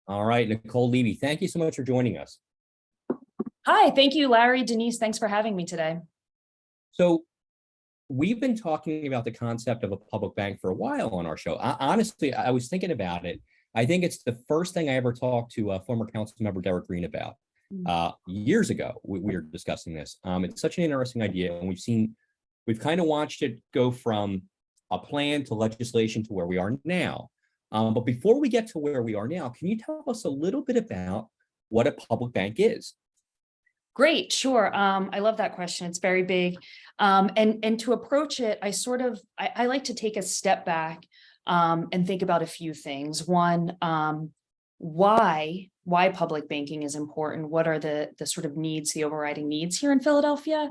All right, Nicole Levy, thank you so much for joining us. Hi, thank you, Larry. Denise, thanks for having me today. So we've been talking about the concept of a public bank for a while on our show. Honestly, I was thinking about it. I think it's the first thing I ever talked to former council member Derek Green about. Years ago, we were discussing this. It's such an interesting idea, and we've kind of watched it go from a plan to legislation to where we are now. But before we get to where we are now, can you tell us a little bit about what a public bank is? Great, sure. I love that question. It's very big. And to approach it, I like to take a step back and think about a few things. One, why public banking is important. What are the sort of needs, the overriding needs here in Philadelphia?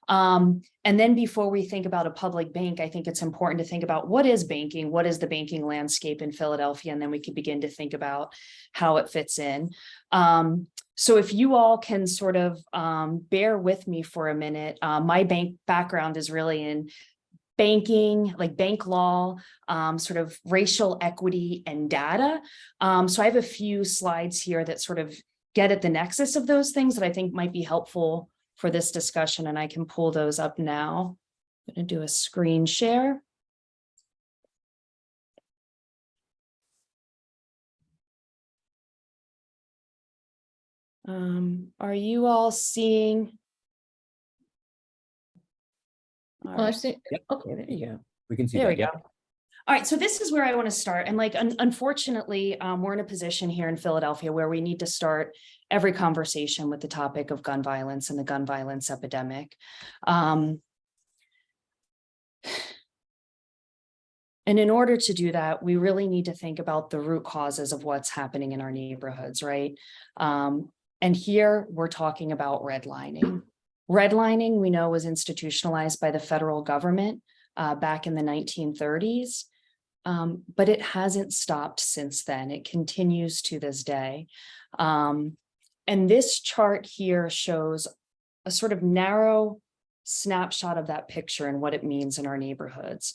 And then before we think about a public bank, I think it's important to think about what is banking, what is the banking landscape in Philadelphia, and then we can begin to think about how it fits in. So if you all can sort of bear with me for a minute, my bank background is really in banking, like bank law, sort of racial equity and data. So I have a few slides here that sort of get at the nexus of those things that I think might be helpful for this discussion, and I can pull those up now. I'm going to do a screen share. Are you all seeing? All right. I see. Yep. Okay, there you go. We can see there that. We go. All right, so this is where I want to start. And unfortunately, we're in a position here in Philadelphia where we need to start every conversation with the topic of gun violence and the gun violence epidemic. And in order to do that, we really need to think about the root causes of what's happening in our neighborhoods, right? And here we're talking about redlining. Redlining, we know, was institutionalized by the federal government back in the 1930s, but it hasn't stopped since then. It continues to this day. And this chart here shows a sort of narrow snapshot of that picture and what it means in our neighborhoods.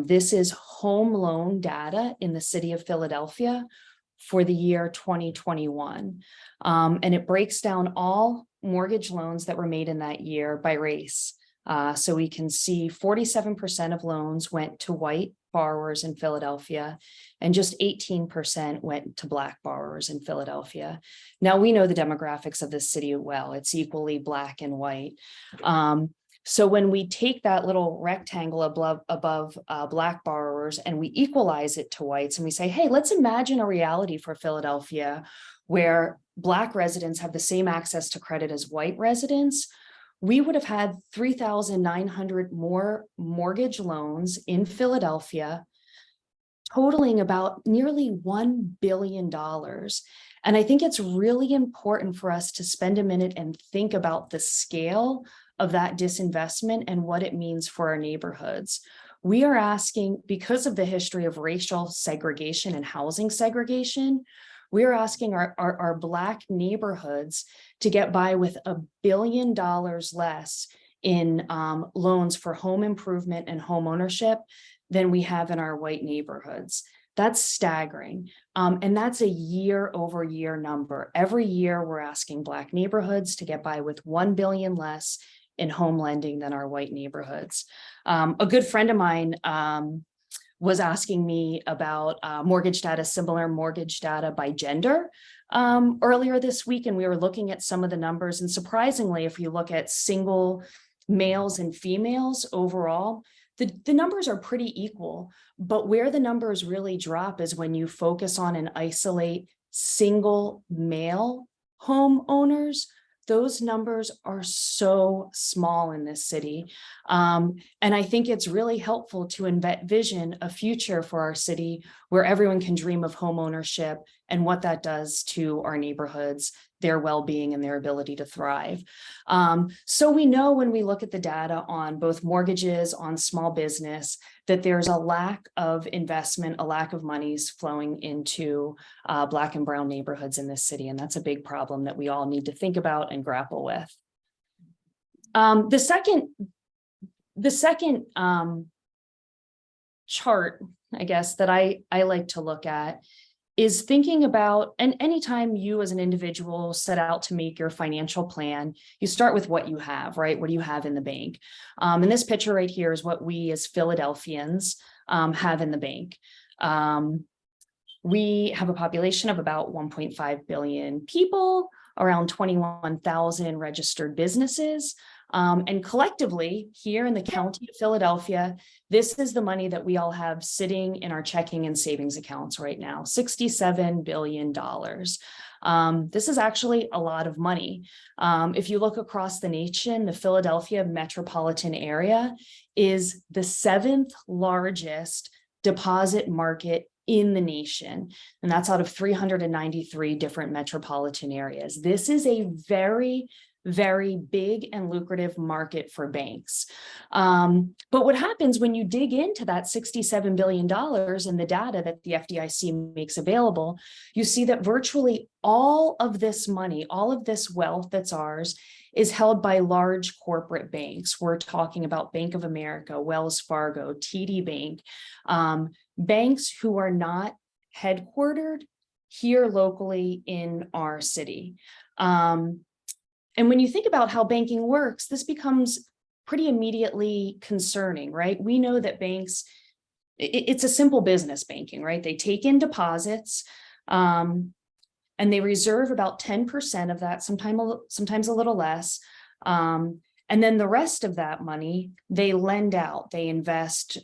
This is home loan data in the city of Philadelphia for the year 2021. And it breaks down all mortgage loans that were made in that year by race. So we can see 47% of loans went to white borrowers in Philadelphia, and just 18% went to Black borrowers in Philadelphia. Now we know the demographics of this city well. It's equally Black and white. So when we take that little rectangle above Black borrowers and we equalize it to whites and we say, hey, let's imagine a reality for Philadelphia where Black residents have the same access to credit as white residents, we would have had 3,900 more mortgage loans in Philadelphia, totaling about nearly $1 billion. And I think it's really important for us to spend a minute and think about the scale of that disinvestment and what it means for our neighborhoods. We are asking, because of the history of racial segregation and housing segregation, we're asking our Black neighborhoods to get by with $1 billion less in loans for home improvement and home ownership than we have in our white neighborhoods. That's staggering. And that's a year-over-year number. Every year, we're asking Black neighborhoods to get by with $1 billion less in home lending than our white neighborhoods. A good friend of mine was asking me about mortgage data, similar mortgage data by gender earlier this week, and we were looking at some of the numbers. And surprisingly, if you look at single males and females overall, the numbers are pretty equal. But where the numbers really drop is when you focus on and isolate single male homeowners. Those numbers are so small in this city. And I think it's really helpful to envision a future for our city where everyone can dream of home ownership and what that does to our neighborhoods, their well-being and their ability to thrive. So we know when we look at the data on both mortgages, on small business, that there's a lack of investment, a lack of monies flowing into Black and brown neighborhoods in this city. And that's a big problem that we all need to think about and grapple with. The second chart, I guess, that I like to look at is thinking about, and anytime you as an individual set out to make your financial plan, you start with what you have, right? What do you have in the bank? And this picture right here is what we as Philadelphians have in the bank. We have a population of about 1.5 billion people, around 21,000 registered businesses. And collectively here in the county of Philadelphia, this is the money that we all have sitting in our checking and savings accounts right now, $67 billion. This is actually a lot of money. If you look across the nation, the Philadelphia metropolitan area is the 7th largest deposit market in the nation, and that's out of 393 different metropolitan areas. This is a very, very big and lucrative market for banks. But what happens when you dig into that $67 billion and the data that the FDIC makes available, you see that virtually all of this money, all of this wealth that's ours, is held by large corporate banks. We're talking about Bank of America, Wells Fargo, TD Bank, banks who are not headquartered here locally in our city. And when you think about how banking works, this becomes pretty immediately concerning, right? We know that banks, it's a simple business banking, right? They take in deposits, and they reserve about 10% of that, sometimes a little less. And then the rest of that money, they lend out, they invest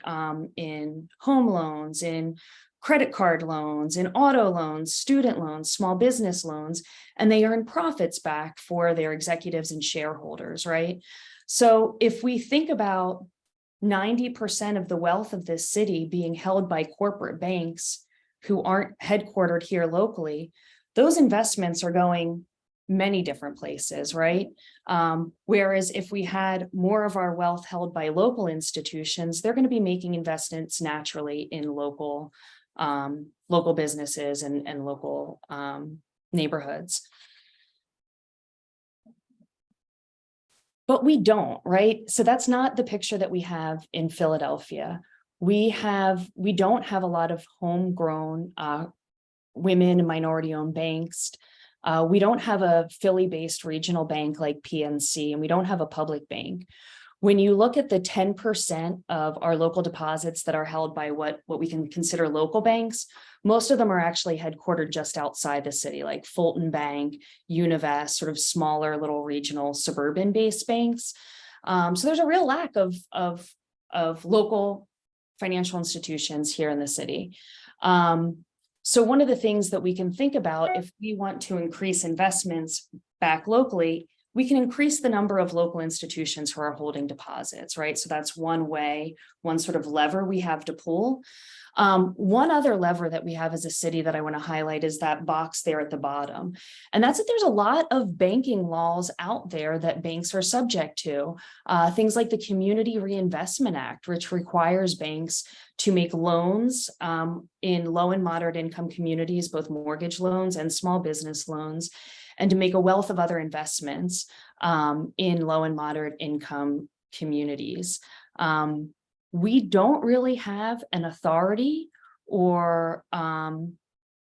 in home loans, in credit card loans, in auto loans, student loans, small business loans, and they earn profits back for their executives and shareholders, right? So if we think about 90% of the wealth of this city being held by corporate banks who aren't headquartered here locally, those investments are going many different places, right? Whereas if we had more of our wealth held by local institutions, they're going to be making investments naturally in local businesses and local neighborhoods. But we don't, right? So that's not the picture that we have in Philadelphia. We don't have a lot of homegrown women and minority-owned banks. We don't have a Philly-based regional bank like PNC, and we don't have a public bank. When you look at the 10% of our local deposits that are held by what we can consider local banks, most of them are actually headquartered just outside the city, like Fulton Bank, Univest, sort of smaller little regional suburban-based banks. So there's a real lack of local financial institutions here in the city. So one of the things that we can think about if we want to increase investments back locally, we can increase the number of local institutions who are holding deposits, right? So that's one way, one sort of lever we have to pull. One other lever that we have as a city that I want to highlight is that box there at the bottom. And that's that there's a lot of banking laws out there that banks are subject to. Things like the Community Reinvestment Act, which requires banks to make loans in low and moderate income communities, both mortgage loans and small business loans, and to make a wealth of other investments in low and moderate income communities. We don't really have an authority or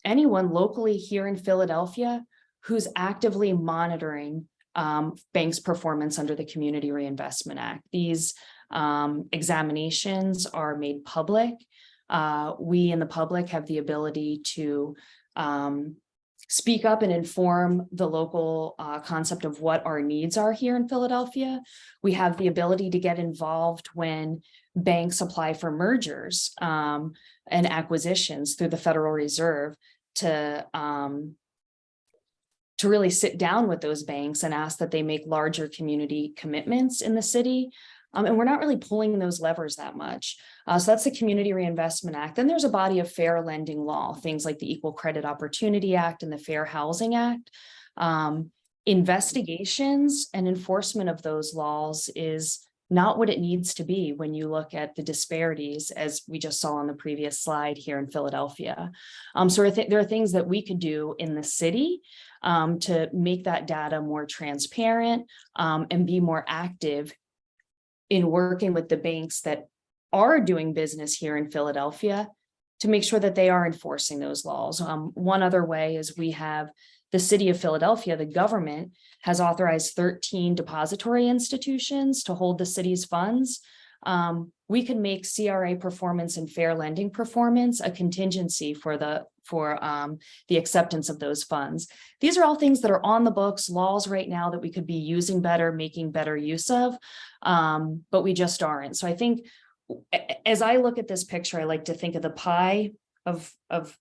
anyone locally here in Philadelphia who's actively monitoring banks' performance under the Community Reinvestment Act. These examinations are made public. We in the public have the ability to speak up and inform the local concept of what our needs are here in Philadelphia. We have the ability to get involved when banks apply for mergers and acquisitions through the Federal Reserve to really sit down with those banks and ask that they make larger community commitments in the city. And we're not really pulling those levers that much. So that's the Community Reinvestment Act. Then there's a body of fair lending law, things like the Equal Credit Opportunity Act and the Fair Housing Act. Investigations and enforcement of those laws is not what it needs to be when you look at the disparities, as we just saw on the previous slide here in Philadelphia. So there are things that we could do in the city to make that data more transparent and be more active in working with the banks that are doing business here in Philadelphia to make sure that they are enforcing those laws. One other way is we have the city of Philadelphia, the government has authorized 13 depository institutions to hold the city's funds. We can make CRA performance and fair lending performance a contingency for the acceptance of those funds. These are all things that are on the books, laws right now that we could be using better, making better use of, but we just aren't. So I think as I look at this picture, I like to think of the pie of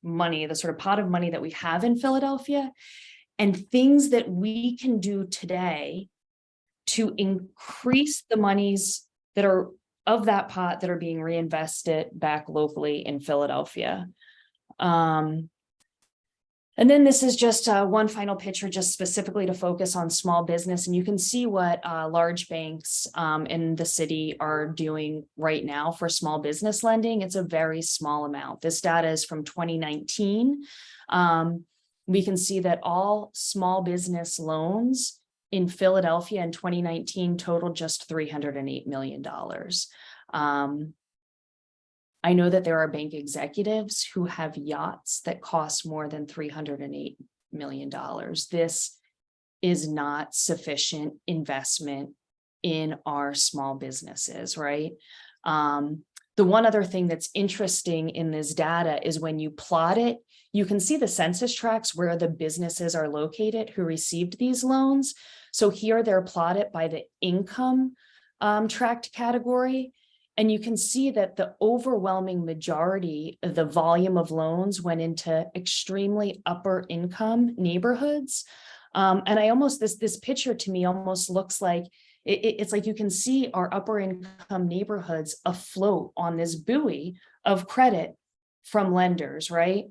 money, the sort of pot of money that we have in Philadelphia, and things that we can do today to increase the monies that are of that pot that are being reinvested back locally in Philadelphia. And then this is just one final picture, just specifically to focus on small business. And you can see what large banks in the city are doing right now for small business lending. It's a very small amount. This data is from 2019. We can see that all small business loans in Philadelphia in 2019 totaled just $308 million. I know that there are bank executives who have yachts that cost more than $308 million. This is not sufficient investment in our small businesses, right? The one other thing that's interesting in this data is when you plot it, you can see the census tracts where the businesses are located who received these loans. So here they're plotted by the income tract category. And you can see that the overwhelming majority of the volume of loans went into extremely upper income neighborhoods. And I almost, this picture to me almost looks like, it's like you can see our upper income neighborhoods afloat on this buoy of credit from lenders, right?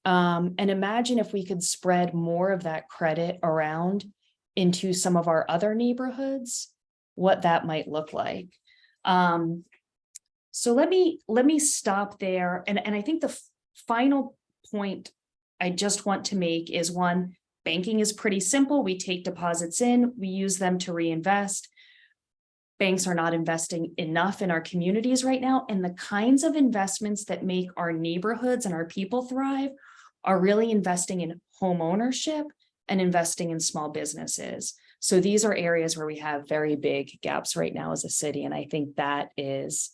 And imagine if we could spread more of that credit around into some of our other neighborhoods, what that might look like. So let me stop there. And I think the final point I just want to make is one, banking is pretty simple. We take deposits in, we use them to reinvest. Banks are not investing enough in our communities right now. And the kinds of investments that make our neighborhoods and our people thrive are really investing in home ownership and investing in small businesses. So these are areas where we have very big gaps right now as a city. And I think that is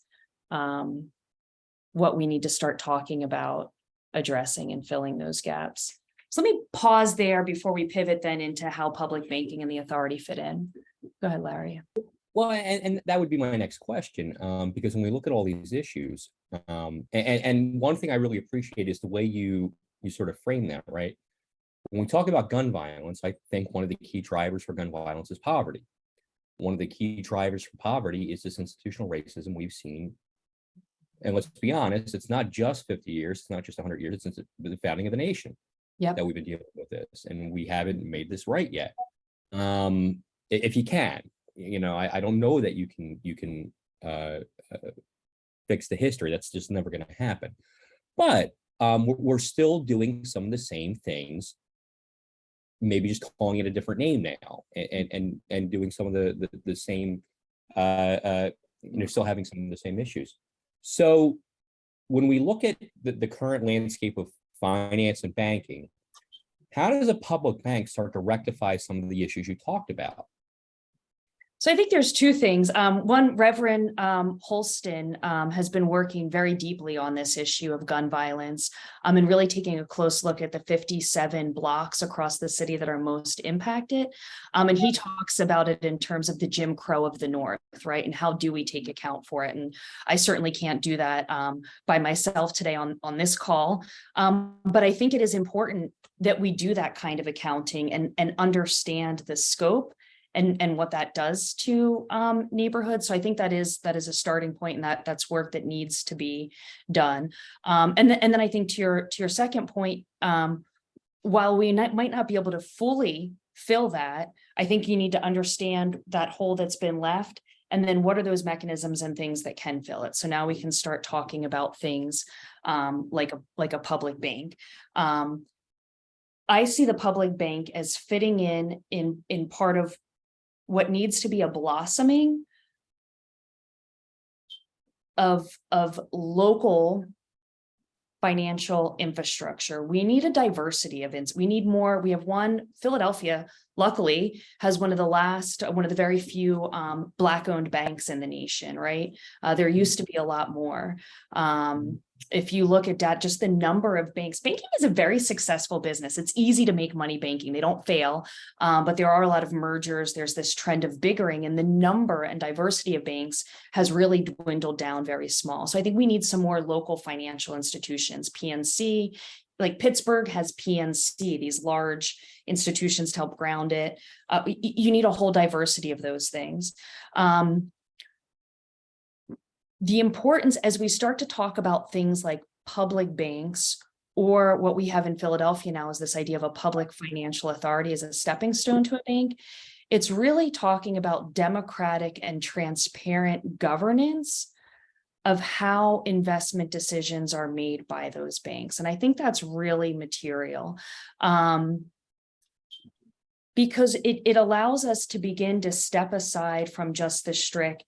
what we need to start talking about addressing and filling those gaps. So let me pause there before we pivot then into how public banking and the authority fit in. Go ahead, Larry. Well, and that would be my next question, because when we look at all these issues, and one thing I really appreciate is the way you sort of frame that, right? When we talk about gun violence, I think one of the key drivers for gun violence is poverty. One of the key drivers for poverty is this institutional racism we've seen. And let's be honest, it's not just 50 years, it's not just 100 years, it's since the founding of the nation that we've been dealing with this, and we haven't made this right yet. If you can, I don't know that you can fix the history. That's just never going to happen. But we're still doing some of the same things, maybe just calling it a different name now, and doing some of the same, still having some of the same issues. So when we look at the current landscape of finance and banking, how does a public bank start to rectify some of the issues you talked about? So I think there's two things. One, Reverend Holston has been working very deeply on this issue of gun violence, and really taking a close look at the 57 blocks across the city that are most impacted. And he talks about it in terms of the Jim Crow of the North, right? And how do we take account for it? And I certainly can't do that by myself today on this call. But I think it is important that we do that kind of accounting and understand the scope and what that does to neighborhoods. So I think that is a starting point, and that's work that needs to be done. And then I think to your second point, while we might not be able to fully fill that, I think you need to understand that hole that's been left, and then what are those mechanisms and things that can fill it. So now we can start talking about things like a public bank. I see the public bank as fitting in part of what needs to be a blossoming of local financial infrastructure. We need a diversity of we need more. We have one, Philadelphia, luckily, has one of the very few Black-owned banks in the nation, right? There used to be a lot more. If you look at that, just the number of banks, banking is a very successful business. It's easy to make money banking. They don't fail, but there are a lot of mergers. There's this trend of biggering, and the number and diversity of banks has really dwindled down very small. So I think we need some more local financial institutions, PNC, like Pittsburgh has PNC, these large institutions to help ground it. You need a whole diversity of those things. The importance, as we start to talk about things like public banks, or what we have in Philadelphia now is this idea of a public financial authority as a stepping stone to a bank, it's really talking about democratic and transparent governance of how investment decisions are made by those banks. And I think that's really material, because it allows us to begin to step aside from just the strict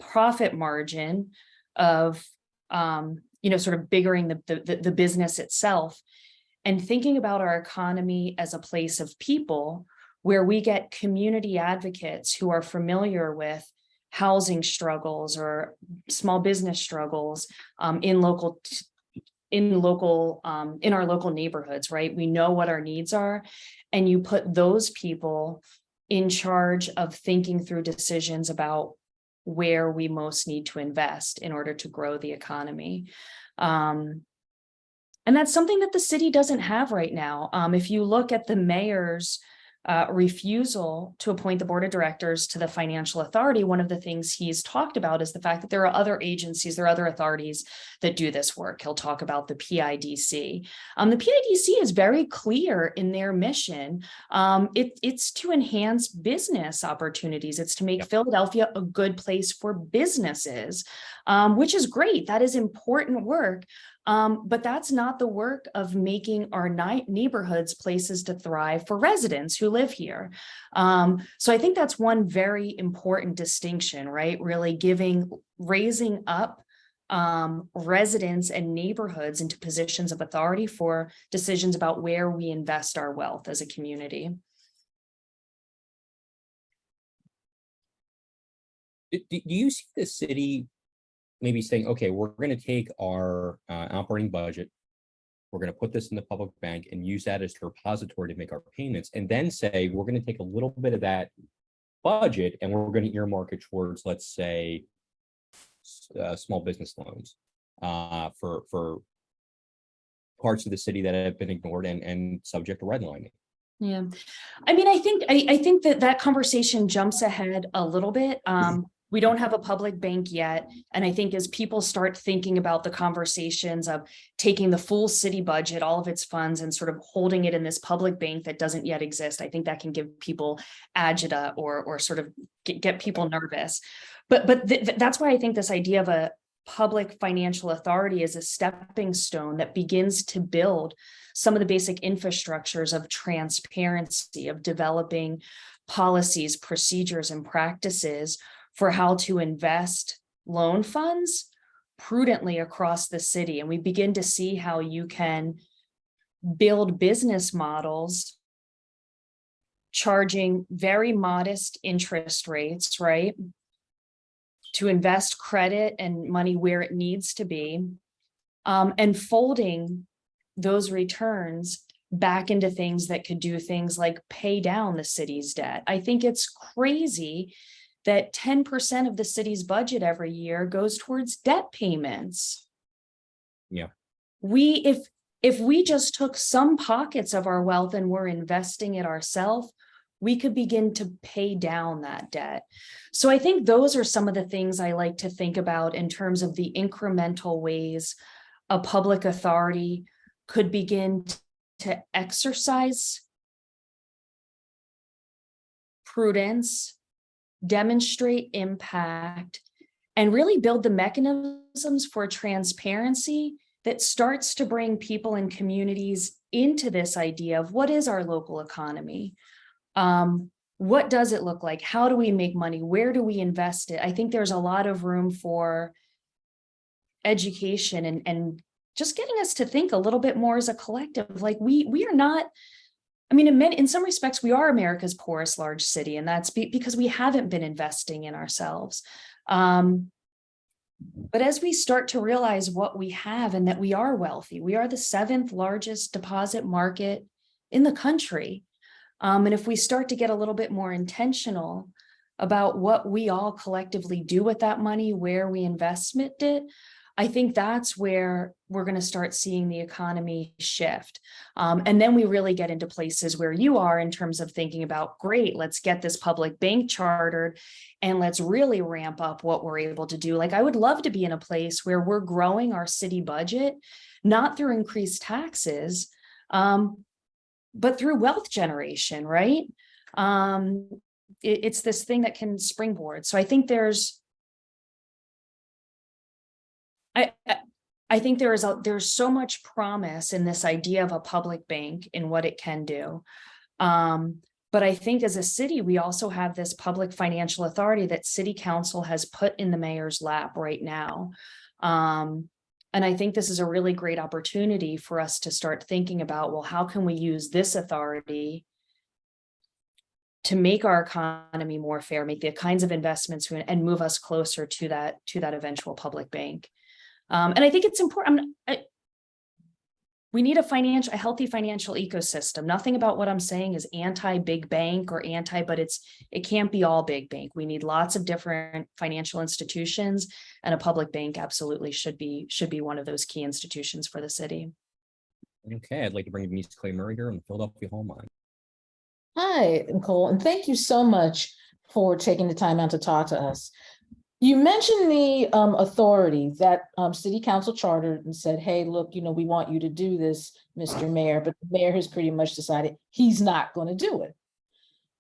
profit margin of sort of biggering the business itself, and thinking about our economy as a place of people where we get community advocates who are familiar with housing struggles or small business struggles in our local neighborhoods, right? We know what our needs are, and you put those people in charge of thinking through decisions about where we most need to invest in order to grow the economy. And that's something that the city doesn't have right now. If you look at the mayor's refusal to appoint the board of directors to the financial authority, one of the things he's talked about is the fact that there are other agencies, there are other authorities that do this work. He'll talk about the PIDC. The PIDC is very clear in their mission. It's to enhance business opportunities. It's to make Philadelphia a good place for businesses, which is great. That is important work. But that's not the work of making our neighborhoods places to thrive for residents who live here. So I think that's one very important distinction, right? Really raising up residents and neighborhoods into positions of authority for decisions about where we invest our wealth as a community. Do you see the city maybe saying, okay, we're going to take our operating budget, we're going to put this in the public bank and use that as a repository to make our payments, and then say we're going to take a little bit of that budget and we're going to earmark it towards, let's say, small business loans for parts of the city that have been ignored and subject to redlining? Yeah, I mean, I think that conversation jumps ahead a little bit. We don't have a public bank yet. And I think as people start thinking about the conversations of taking the full city budget, all of its funds, and sort of holding it in this public bank that doesn't yet exist, I think that can give people agita or sort of get people nervous. But that's why I think this idea of a public financial authority is a stepping stone that begins to build some of the basic infrastructures of transparency, of developing policies, procedures, and practices for how to invest loan funds prudently across the city. And we begin to see how you can build business models charging very modest interest rates, right? To invest credit and money where it needs to be, and folding those returns back into things that could do things like pay down the city's debt. I think it's crazy that 10% of the city's budget every year goes towards debt payments. Yeah. If we just took some pockets of our wealth and were investing it ourselves, we could begin to pay down that debt. So I think those are some of the things I like to think about in terms of the incremental ways a public authority could begin to exercise prudence, demonstrate impact, and really build the mechanisms for transparency that starts to bring people and communities into this idea of what is our local economy? What does it look like? How do we make money? Where do we invest it? I think there's a lot of room for education and just getting us to think a little bit more as a collective. Like we are not, I mean, in some respects, we are America's poorest large city, and that's because we haven't been investing in ourselves. But as we start to realize what we have and that we are wealthy, we are the 7th largest deposit market in the country. And if we start to get a little bit more intentional about what we all collectively do with that money, where we invest it, I think that's where we're going to start seeing the economy shift. And then we really get into places where you are in terms of thinking about, great, let's get this public bank chartered and let's really ramp up what we're able to do. Like, I would love to be in a place where we're growing our city budget, not through increased taxes, but through wealth generation, right? It's this thing that can springboard. So I think I think there's so much promise in this idea of a public bank and what it can do. But I think as a city, we also have this public financial authority that city council has put in the mayor's lap right now. And I think this is a really great opportunity for us to start thinking about, well, how can we use this authority to make our economy more fair, make the kinds of investments and move us closer to that eventual public bank. And I think it's important. We need a healthy financial ecosystem. Nothing about what I'm saying is anti-big bank or but it can't be all big bank. We need lots of different financial institutions, and a public bank absolutely should be one of those key institutions for the city. Okay, I'd like to bring Denise Clay Murray here on the Philadelphia Hall Line. Hi, Nicole, and thank you so much for taking the time out to talk to us. You mentioned the authority that city council chartered and said, hey, look, we want you to do this, Mr. Mayor, but the mayor has pretty much decided he's not going to do it.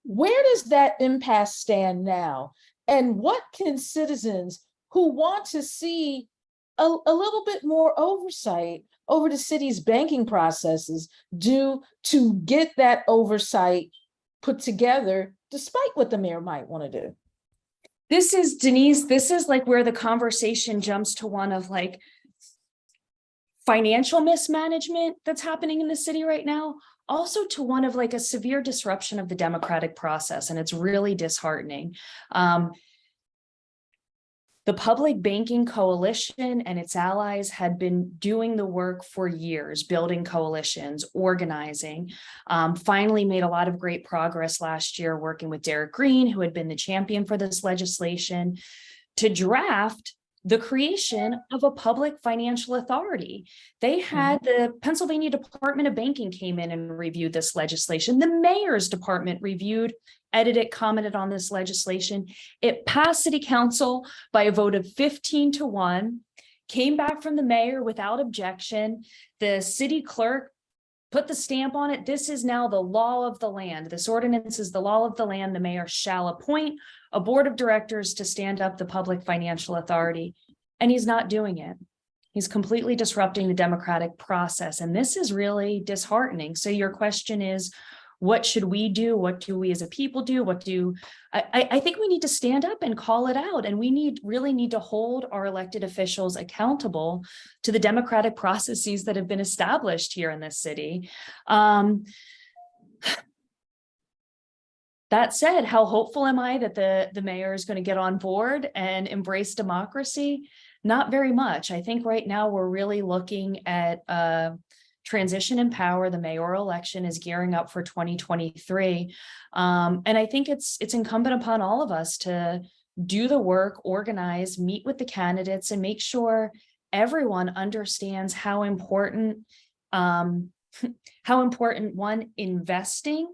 Where does that impasse stand now? And what can citizens who want to see a little bit more oversight over the city's banking processes do to get that oversight put together, despite what the mayor might want to do? This is, Denise, this is like where the conversation jumps to one of like financial mismanagement that's happening in the city right now, also to one of like a severe disruption of the democratic process. And it's really disheartening. The Public Banking Coalition and its allies had been doing the work for years, building coalitions, organizing, finally made a lot of great progress last year, working with Derek Green, who had been the champion for this legislation, to draft the creation of a public financial authority. They had the Pennsylvania Department of Banking came in and reviewed this legislation. The mayor's department reviewed, edited, commented on this legislation. It passed city council by a vote of 15-1, came back from the mayor without objection. The city clerk put the stamp on it. This is now the law of the land. This ordinance is the law of the land. The mayor shall appoint a board of directors to stand up the public financial authority. And he's not doing it. He's completely disrupting the democratic process. And this is really disheartening. So your question is, what should we do? What do we as a people do? I think we need to stand up and call it out. And we really need to hold our elected officials accountable to the democratic processes that have been established here in this city. That said, how hopeful am I that the mayor is going to get on board and embrace democracy? Not very much. I think right now we're really looking at transition in power. The mayoral election is gearing up for 2023. And I think it's incumbent upon all of us to do the work, organize, meet with the candidates, and make sure everyone understands how important one, investing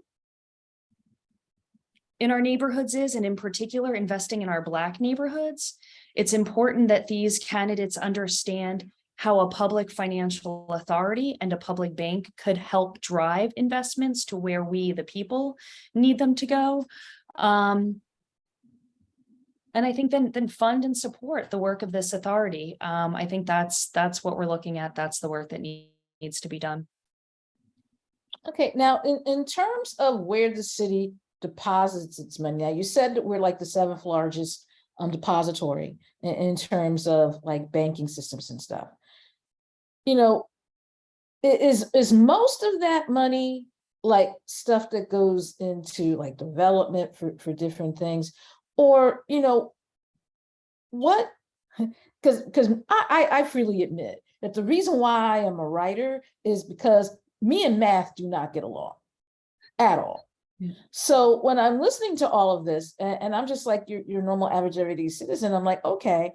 in our neighborhoods is, and in particular, investing in our Black neighborhoods. It's important that these candidates understand how a public financial authority and a public bank could help drive investments to where we, the people, need them to go. And I think then fund and support the work of this authority. I think that's what we're looking at. That's the work that needs to be done. Okay, now in terms of where the city deposits its money, now you said that we're like the 7th largest depository in terms of like banking systems and stuff. you know, is most of that money like stuff that goes into like development for different things? Or, what, because I freely admit that the reason why I am a writer is because me and math do not get along at all. Yeah. So when I'm listening to all of this, and I'm just like your normal average everyday citizen, I'm like, okay,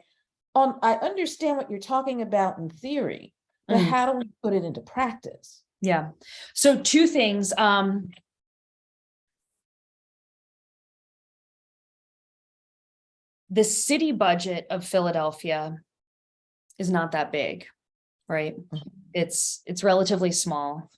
I understand what you're talking about in theory, but how do we put it into practice? Yeah. So two things. The city budget of Philadelphia is not that big, right? It's relatively small.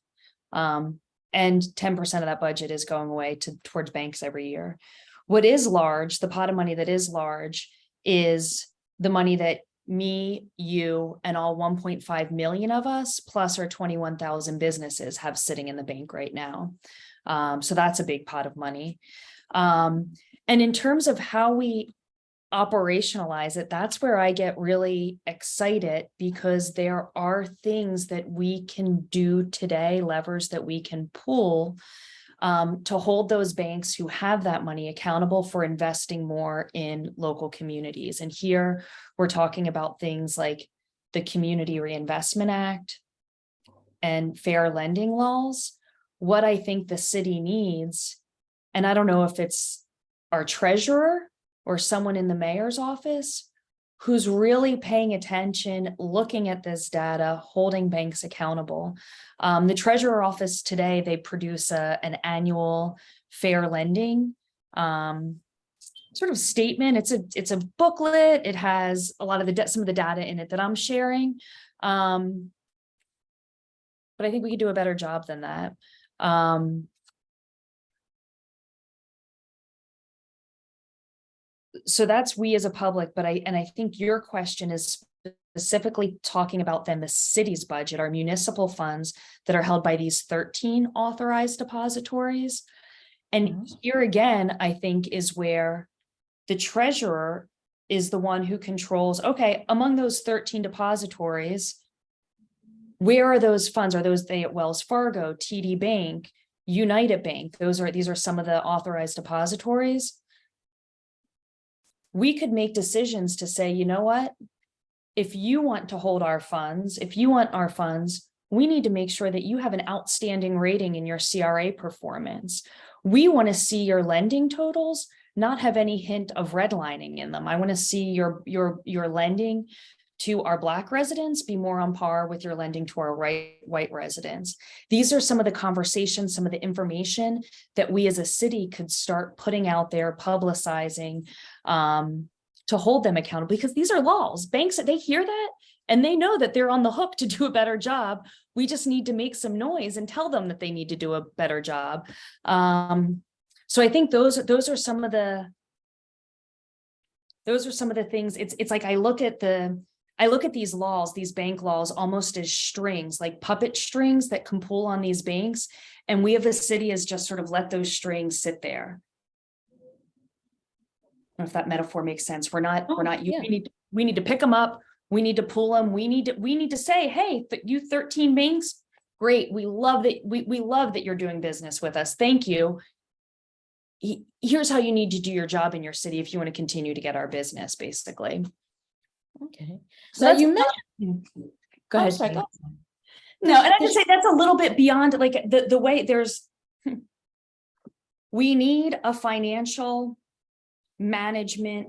And 10% of that budget is going away towards banks every year. What is large, the pot of money that is large, is the money that me, you, and all 1.5 million of us, plus our 21,000 businesses have sitting in the bank right now. So that's a big pot of money. And in terms of how we operationalize it, that's where I get really excited, because there are things that we can do today, levers that we can pull to hold those banks who have that money accountable for investing more in local communities. And here we're talking about things like the Community Reinvestment Act and fair lending laws. What I think the city needs, and I don't know if it's our treasurer or someone in the mayor's office who's really paying attention, looking at this data, holding banks accountable. The treasurer office today, they produce an annual fair lending sort of statement. It's a booklet. It has a lot of some of the data in it that I'm sharing. But I think we could do a better job than that. So that's we as a public, but I think your question is specifically talking about then the city's budget, our municipal funds that are held by these 13 authorized depositories. And here again, I think is where the treasurer is the one who controls, okay, among those 13 depositories, where are those funds? Are those they at Wells Fargo, TD Bank, United Bank? These are some of the authorized depositories. We could make decisions to say, you know what, if you want to hold our funds, if you want our funds, we need to make sure that you have an outstanding rating in your CRA performance. We want to see your lending totals not have any hint of redlining in them. I want to see your lending to our Black residents be more on par with your lending to our white residents. These are some of the conversations, some of the information that we as a city could start putting out there, publicizing, to hold them accountable, because these are laws. Banks, they hear that and they know that they're on the hook to do a better job. We just need to make some noise and tell them that they need to do a better job. So I think those are some of the things. It's like I look at these laws, these bank laws, almost as strings, like puppet strings that can pull on these banks. And we as a city has just sort of let those strings sit there. I don't know if that metaphor makes sense. We're not, Yeah. we need to pick them up. We need to pull them. We need to say, hey, you 13 banks, great. We love that. We love that you're doing business with us. Thank you. Here's how you need to do your job in your city if you want to continue to get our business, basically. Okay. So now that's, you mentioned, go ahead. sorry, Jane. No, and I would say that's a little bit beyond like the way we need a financial management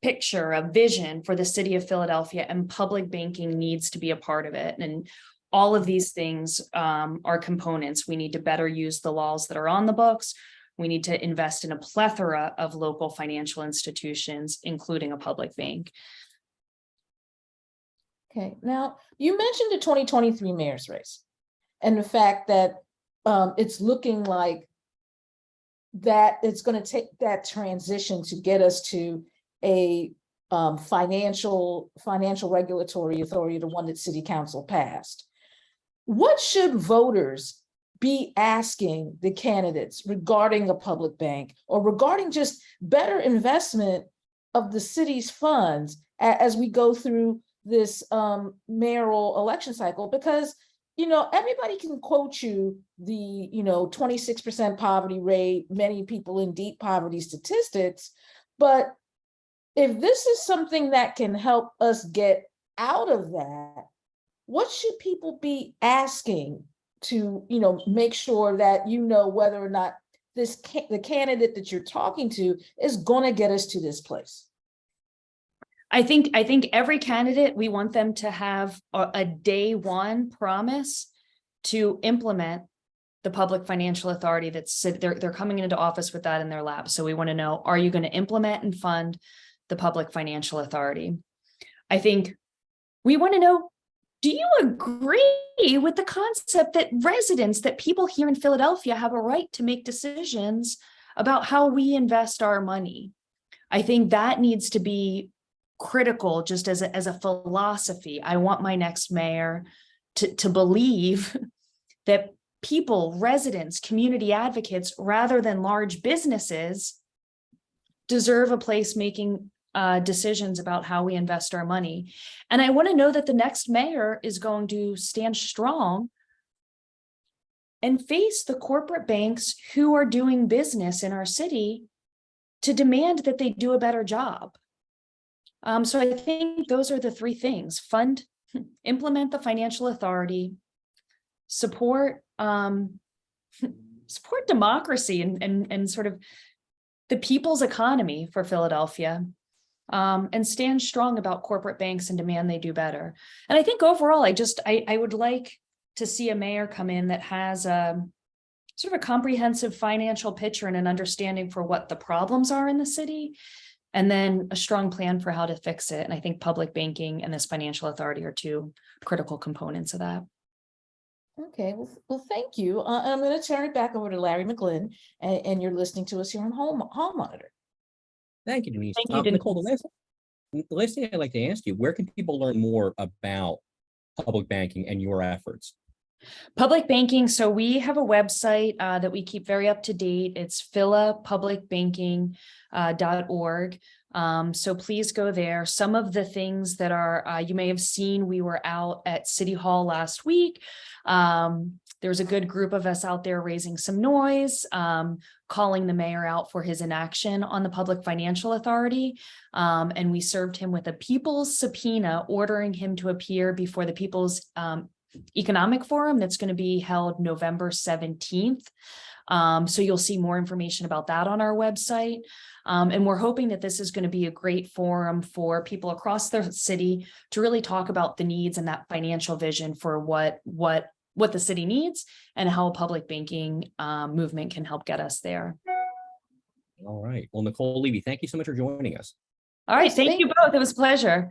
picture, a vision for the city of Philadelphia, and public banking needs to be a part of it. And all of these things are components. We need to better use the laws that are on the books. We need to invest in a plethora of local financial institutions, including a public bank. okay, now you mentioned the 2023 mayor's race and the fact that it's looking like that it's going to take that transition to get us to a financial regulatory authority, the one that city council passed. What should voters be asking the candidates regarding a public bank or regarding just better investment of the city's funds as we go through this mayoral election cycle, because everybody can quote you the 26% poverty rate, many people in deep poverty statistics, but if this is something that can help us get out of that, what should people be asking to make sure that whether or not the candidate that you're talking to is going to get us to this place? I think every candidate, we want them to have a day one promise to implement the public financial authority they're coming into office with that in their lap. So we want to know, are you going to implement and fund the public financial authority? I think we want to know, do you agree with the concept that residents, that people here in Philadelphia have a right to make decisions about how we invest our money? I think that needs to be critical, just as a philosophy. I want my next mayor to believe that people, residents, community advocates, rather than large businesses, deserve a place making decisions about how we invest our money. And I want to know that the next mayor is going to stand strong and face the corporate banks who are doing business in our city to demand that they do a better job. So I think those are the three things: fund, implement the financial authority, support democracy and sort of the people's economy for Philadelphia, and stand strong about corporate banks and demand they do better. And I think overall, I would like to see a mayor come in that has a sort of a comprehensive financial picture and an understanding for what the problems are in the city, and then a strong plan for how to fix it. And I think public banking and this financial authority are two critical components of that. Okay, well, thank you. I'm going to turn it back over to Larry McGlynn, and you're listening to us here on Hall Monitor. Thank you, Denise. Thank you, Denise. Nicole, the last thing I'd like to ask you, where can people learn more about public banking and your efforts? Public banking. So we have a website that we keep very up to date. It's philapublicbanking.org. So please go there. Some of the things that are, you may have seen, we were out at City Hall last week. There's a good group of us out there raising some noise, calling the mayor out for his inaction on the public financial authority. And we served him with a people's subpoena, ordering him to appear before the People's Economic Forum that's going to be held November 17th. So you'll see more information about that on our website. And we're hoping that this is going to be a great forum for people across the city to really talk about the needs and that financial vision for what the city needs and how a public banking movement can help get us there. All right. Well, Nicole Levy, thank you so much for joining us. All right. Thank you both. It was a pleasure.